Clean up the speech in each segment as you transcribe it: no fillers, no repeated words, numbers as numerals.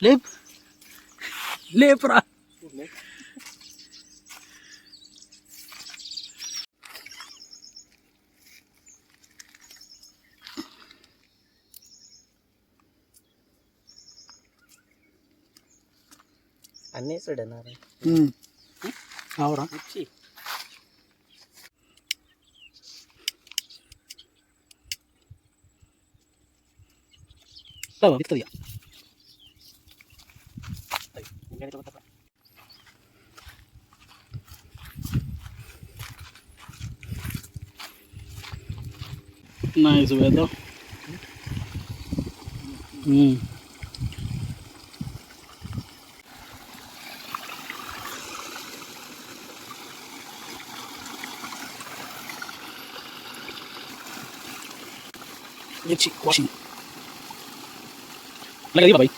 లేప్ లేపురా. అన్నీ చూడనా అవురా ఇస్తుంది. నైస్ వేద్దాం. వాషింగ్ అలాగే బాబాయ్.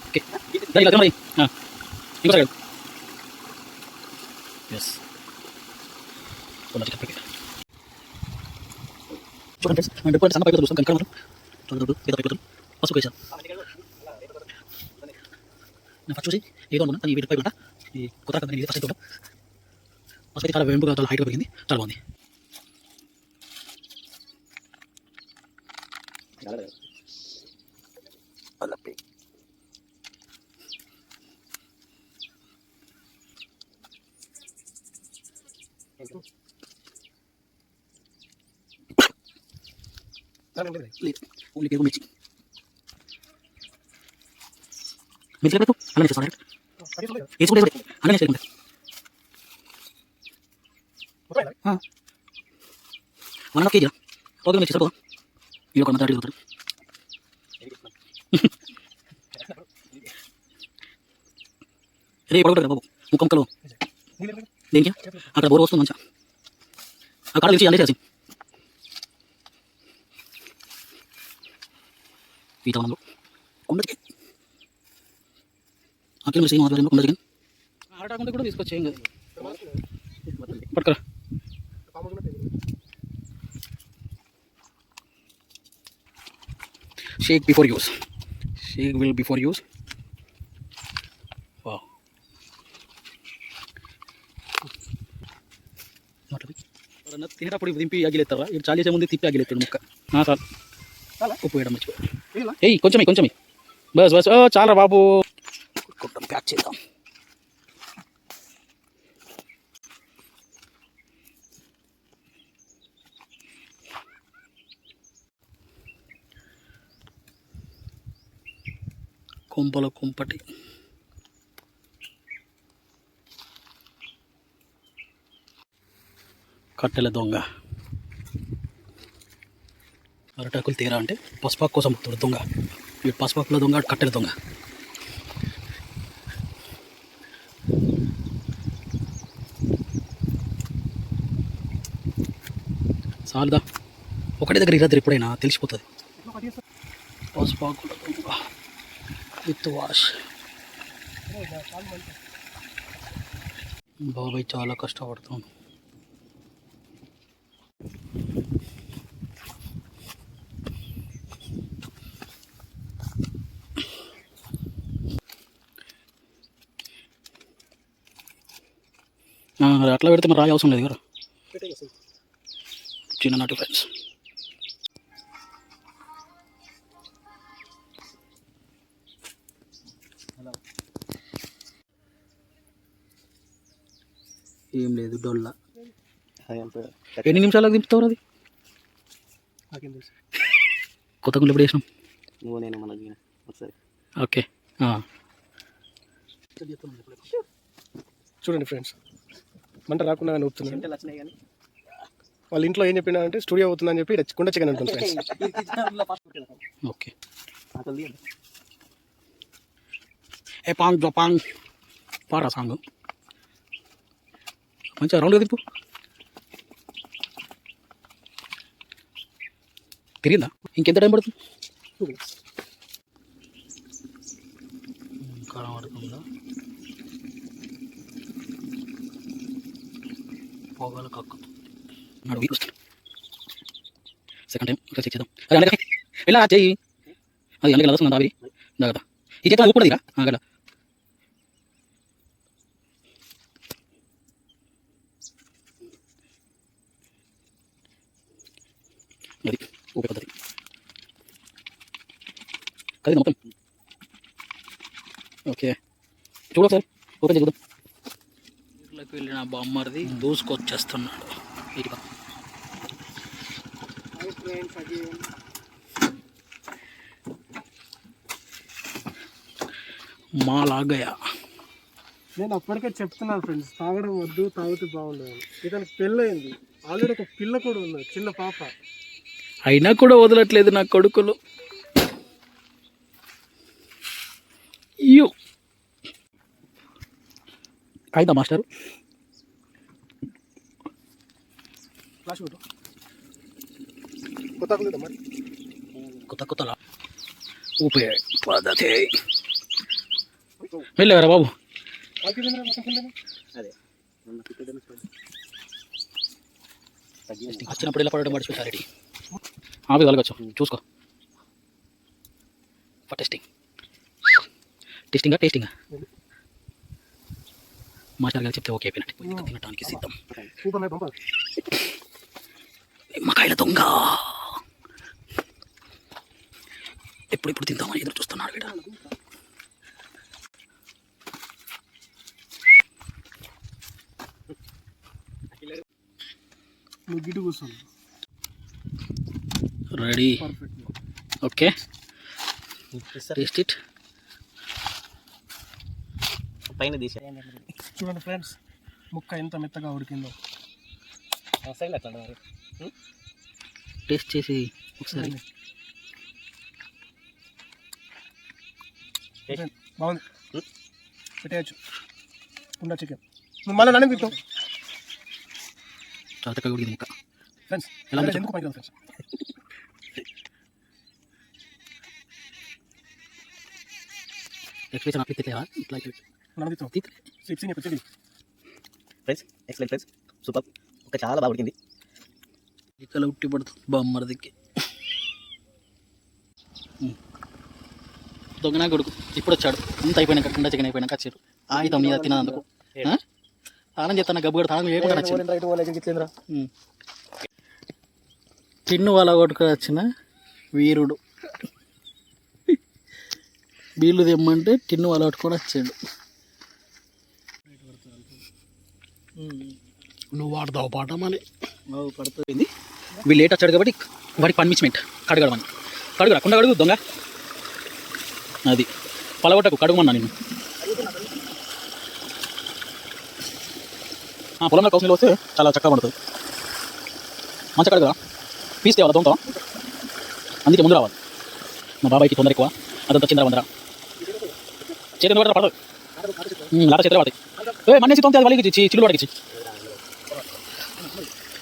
ఓకే మరి ఇంకో సైడ్ ఎస్ చూడండి ఫ్రెండ్స్, మనం ఎప్పుడు సన్న పైపు చూస్తాం కనుక మనం చూడదు పెద్ద పైపు పసుపు వేసాను. నేను ఫస్ట్ చూసి ఏదో అనుకున్నా కానీ ఈ వీటి పైపు అంట ఈ కొత్త రకం ఇది ఫస్ట్ చూడడం పసుపు అయితే చాలా వెంపుగా చాలా హైట్గా పెరిగింది, చాలా బాగుంది. ఓన్లీ పేరు మిర్చి మిర్చి లేదు అలానే చేస్తాను వేసుకుంటే అలానే చేసుకుంటా. వన్ కేజీ ఓకే మిర్చి సరిపో మీరు ఒక మంది అడిగి దొరుకుతారు. రే పడగొట్టారు బాబు ముక్క ముక్కలు దేనికి అక్కడ బోర్ వస్తుంది మంచిగా ఆ కాడ తెలిసి అల్లేసేసి పీతావనంలో కుండ చికెన్ అక్కడ సేమ్ ఆధ్వర్యంలో కుండ చికెన్ ఆడకుండా కూడా తీసుకొచ్చేయం కదా పట్టుకరా. Shake before use, shake will before use. Wow తినేటప్పుడు దింపి అగిలేస్తారా ఇటు చాలు చేసే ముందు తిప్పి అగిలేస్తాడు ముక్క. సార్ ఉప్పు వేయడం మర్చిపోయి ఏయ్ కొంచెమే కొంచెమే బస్ బస్ చాలా బాబు కొట్టం ప్యాక్ చేద్దాం. కొంపల కుంపటి కట్టెల దొంగ అరటాకులు తీరా అంటే పసుపాకు కోసం పోతాడు దొంగ. ఈ పసుపాకుల దొంగ కట్టెల దొంగ. సార్దా ఒకటి దగ్గర ఇరద్దు ఎప్పుడైనా తెలిసిపోతుంది. పసుపాకుల దొంగ విత్ వాష్. బాబాయ్ చాలా కష్టపడుతాను. అట్లా పెడితే మరి రాయి అవసరం లేదు కదా చిన్ననాటి ఫ్రెండ్స్. ఏం లేదు డొల్ల. ఎన్ని నిమిషాలకు దింపుతావు అది? కొత్త గుళ్ళు ఎప్పుడు వేసినాం? ఓకే చూడండి ఫ్రెండ్స్, మంట రాకుండా ఊపుతున్నాను. వాళ్ళ ఇంట్లో ఏం చెప్పినా అంటే స్టూడియో అవుతుందని చెప్పి కుండ చికెన్ ఉంటుంది ఫ్రెండ్స్. ఓకే ఏ పాంగ్ జపాంగ్ పారా సాంగ్ మంచిగా రౌండ్గా దింపు. తిరిగిందా? ఇంకెంత టైం పడుతుంది? కారం పడుతుందా? పొగలు కక్కుతుంది. సెకండ్ టైం ఇక్కడ చెక్ చేద్దాం. అది అందుకే వెళ్ళా చెయ్యి. అది అందుకే వస్తుంది ఆవిరి జాగ్రత్త. ఇది ఎట్లా ఊపుడదిరా గల అది ఊపే పద్ధతి కది మొత్తం ఓకే చూడు ఒకసారి ఓపెన్ చేద్దాం ఇట్లోకి వెళ్ళిన బామ్మర్ది దూసుకొచ్చేస్తున్నాడు ఇటుగా మాలాగయా నేను అప్పటికే చెప్తున్నాను ఫ్రెండ్స్, తాగడం వద్దు, తాగితే బాగుండదు. ఇతనికి పెళ్ళయింది, ఆల్రెడీ ఒక పిల్ల కూడా ఉంది, చిన్న పాప. అయినా కూడా వదలట్లేదు నా కొడుకులు. అయ్యో అయిందా మాస్టర్? ఫ్లాష్ కొట్టు. కొత్త మరి కొత్తలా ఊపే పద్ధతి వెళ్ళేవారా బాబు? వచ్చినప్పుడు ఇలా పడడం పడి స్పెషాలిటీ ఆపి కలగచ్చు చూసుకో. ఫర్ టేస్టింగా మాస్టర్ గారు చెప్తే ఓకే అయిపోయినట్టు. తినడానికి సిద్ధం. నిమ్మకాయల దొంగ ఎప్పుడు తిందామని ఎదురు చూస్తున్నాడు వీడు. Ready okay taste it. పైన తీసే చూడండి ఫ్రెండ్స్, ముక్క ఎంత మెత్తగా ఉడికిందో. టేస్ట్ చేసి ఒకసారి. బాగుంది, పెట్టేయచ్చు. కుండా చికెన్ మళ్ళీ నన్ను తింటాం చాలా చక్కగా ఉడికింది ముక్క. ఫ్రెండ్స్. ఎలా ఉంది ఎందుకు పని ఫ్రెండ్స్? ఎక్స్ప్రెషన్ అప్లి తెలేవా ఇట్లా నన్ను తింటాం. Friends, excellent friends, super. ఒక చాలా బాగా ఉడికింది. ఇక్కడ ఉట్టి పడుతుంది బామ్మరిదికి. దొంగనా కొడుకు ఇప్పుడు వచ్చాడు. ఇంత అయిపోయినాక కింద చికెన్ అయిపోయినాక వచ్చారు. ఆయుధం మీద తినందుకు తానం చేస్తాను. గబ్బుగడ తానం చేయకుండా వచ్చింది. తిన్ను వాళ్ళ కొట్టుకు వచ్చిన వీరుడు. వీళ్ళు తెమ్మంటే టిన్ను వాళ్ళ కొట్టుకొని వచ్చాడు. నువ్వు వాడతావు పాట మళ్ళీ పడుతుంది. వీళ్ళు లేట్ వచ్చాడు కాబట్టి వాడికి పనిష్మెంట్ కడగడమని. కడుగురా కుండ కడుగు దొంగ. అది పలగొట్టకు, కడుగుమన్నా నేను. పొలంలో కౌశలు వస్తే చాలా చక్కగా పడుతుంది. మంచిగా కడుగురా. పీస్ తేవాలా దొంగ? అందుకే ముందు రావాలి. మా బాబాయ్కి తొందర ఎక్కువ, అదంతా చిందర వందర. చేతి కూడా పడదు, లాట చేతులు పడతాయి. మన్నేసి తొంత వాళ్ళకి చిల్లు పడకిచ్చి.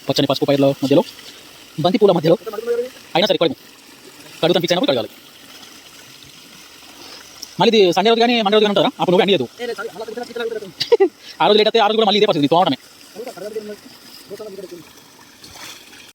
పచ్చని పసుపు పైర్ల మధ్యలో, బంతి పూల మధ్యలో అయినా సరే కడుగు. కడుగు తనిపించినప్పుడు కడగాలి. మళ్ళీ ఇది సండే రోజు కానీ మండే రోజు కానీ ఉంటారా? అప్పుడు నువ్వు అండి లేదు. ఆ రోజు లేట్ అయితే ఆ రోజు కూడా మళ్ళీ ఇదే పరిస్థితి తోడమే.